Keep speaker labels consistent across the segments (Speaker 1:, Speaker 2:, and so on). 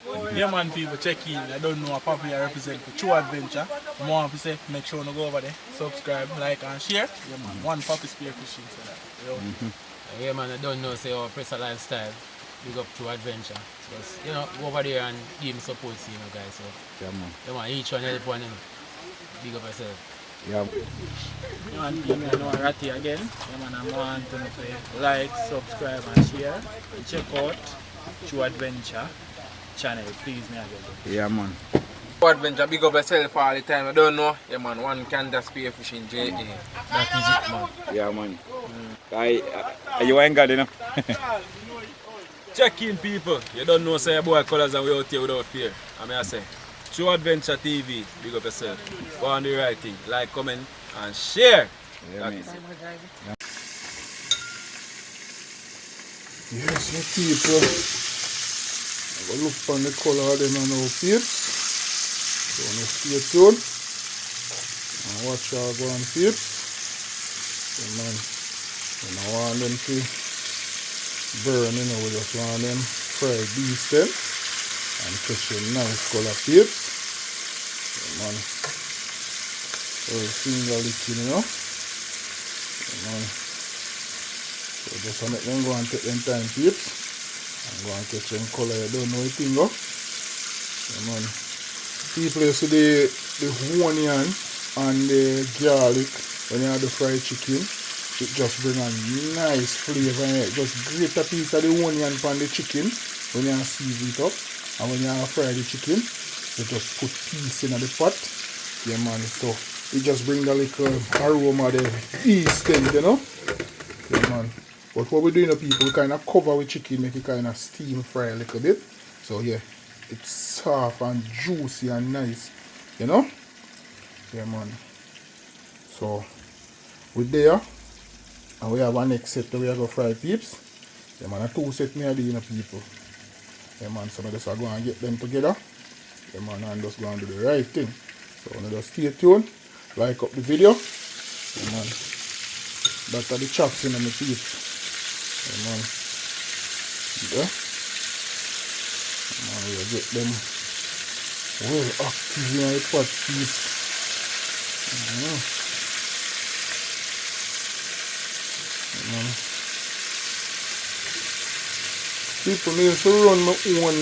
Speaker 1: Yeah man, people check in. I don't know what probably I represent for True Adventure. More of say make sure you go over there, subscribe, like and share. Yeah man, one puppy spear fishing so that. Yo.
Speaker 2: Yeah, man, I don't know, say, our press a lifestyle. Big up to adventure. Just, go over there and give him support, guys. So,
Speaker 3: Yeah, man.
Speaker 2: each one help one, Big up yourself.
Speaker 3: Yeah.
Speaker 1: Yeah man, people I know Ratty again. Yeah man, I want to say like, subscribe and share. And check out True Adventure channel, please me again.
Speaker 3: Yeah, man.
Speaker 4: Adventure, big up yourself all the time. I don't know. Yeah, man, one can just spear fishing JA. That is it, man.
Speaker 3: Yeah, man. You ain't got enough.
Speaker 5: Check in, people. You don't know, say, boy, colors and we out here without fear. I say, True Adventure TV, big up yourself. Go on the right thing. Like, comment, and share.
Speaker 3: Yeah, man.
Speaker 6: Yes, my people. I will look on the color of them and our peeps. So stay tuned and watch our go on peeps. So man, we don't want them to burn, we just want them fried beef them and catch a nice color peeps. So man, finger licking, So man, so just make them go and take them time peeps and go and catch them color. You don't know anything, go. So man, people you see the onion and the garlic when you have the fried chicken, it just bring a nice flavor. Just grate a piece of the onion on the chicken when you season it up, and when you fry the chicken, you just put piece in the pot. Yeah man, so it just bring the little aroma, the instant, Yeah man. But what we do, people, we kind of cover with chicken, make it kind of steam fry a little bit. So yeah, it's soft and juicy and nice, Yeah man. So we there, and we have one next set that we are going to fry peeps. Yeah man, a two set me are doing, people. Yeah man, so I just go and get them together. Yeah man, and just go and do the right thing. So now just stay tuned, like up the video. Yeah man, that's the chops in the peeps. Yeah man. Yeah. Man, we'll get them well active in the pot peeps. People need to run my own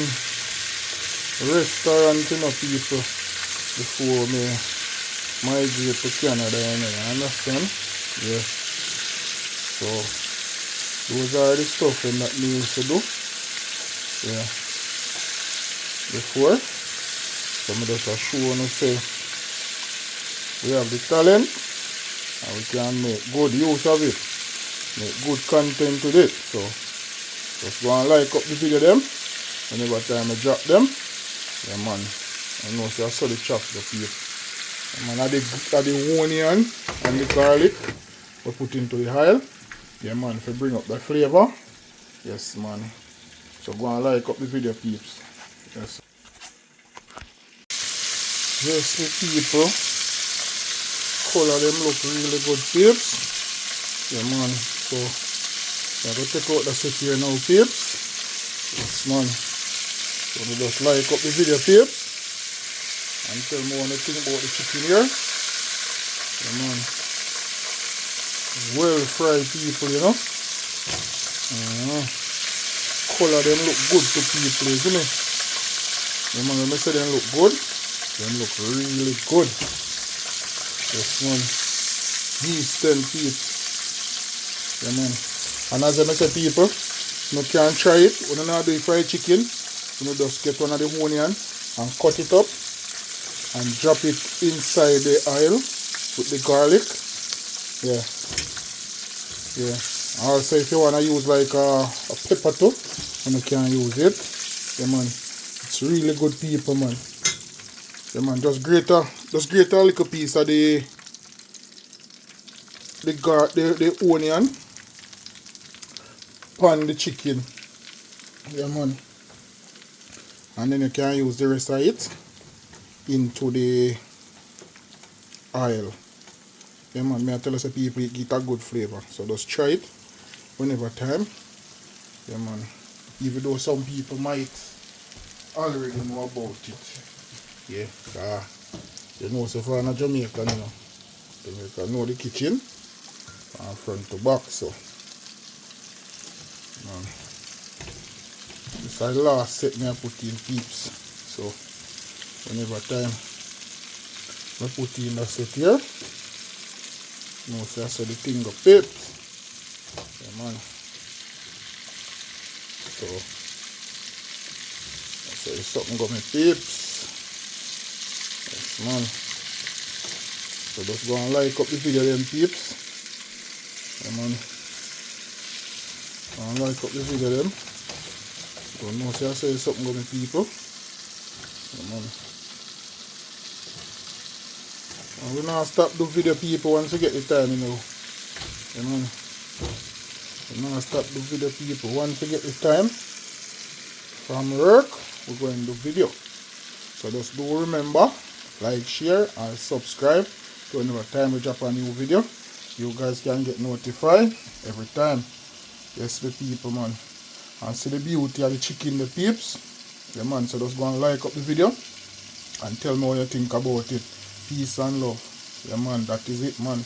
Speaker 6: restaurant, people, before me migrate to Canada, you understand? Yeah. So those are the stuff that needs to do. Yeah. Before. So I just show you, say we have the talent and we can make good use of it. Make good content with it. So just go and like up the video them. Whenever time I drop them. Yeah man. I know so I saw the chop the people. Yeah, man, add the onion and the garlic we put into the oil. Yeah man, if you bring up the flavor. Yes man. So go and like up the video peeps. Yes. Yes the people. Color them look really good peeps. Yeah man. So I'm going to take out the set here now peeps. Yes man. So we just like up the video peeps. And tell me what you think about the chicken here. Yeah man. Well fried people, Color them look good to people, isn't it? Yeah man, when I say them look good, them look really good. Yes man. These 10 peeps. Yeah man. And as I say people, you can try it. When you do fried chicken, you just get one of the onion and cut it up and drop it inside the oil with the garlic. Yeah. Yeah. Also if you want to use like a pepper too, you can use it. Yeah man. It's really good people man. Yeah man, just grate a little piece of the onion on the chicken. Yeah man. And then you can use the rest of it into the oil. Yeah man, may I tell us people it get a good flavor. So just try it whenever time. Yeah man. Even though some people might already know about it. Yeah, you know, so far in Jamaica, you know. Jamaica know the kitchen from front to back, so. This is the last set me I put in peeps. So whenever time I put in the set here, you know, so I saw the thing go peeps. Yeah, man. So I say something got me peeps. Yes, man. So just go and like up the video then peeps. Yeah, man. Go and like up the video then. Don't know, see I say something got me people. Yeah, man. And we not stop the video people once we get the time, you know. Yeah, man. We not stop the video people once we get the time. From work, we're going to do video. So just do remember, like, share, and subscribe. So whenever time we drop a new video, you guys can get notified every time. Yes, the people, man. And see the beauty of the chicken, the peeps. Yeah, man. So just go and like up the video and tell me what you think about it. Peace and love. Yeah, man. That is it, man.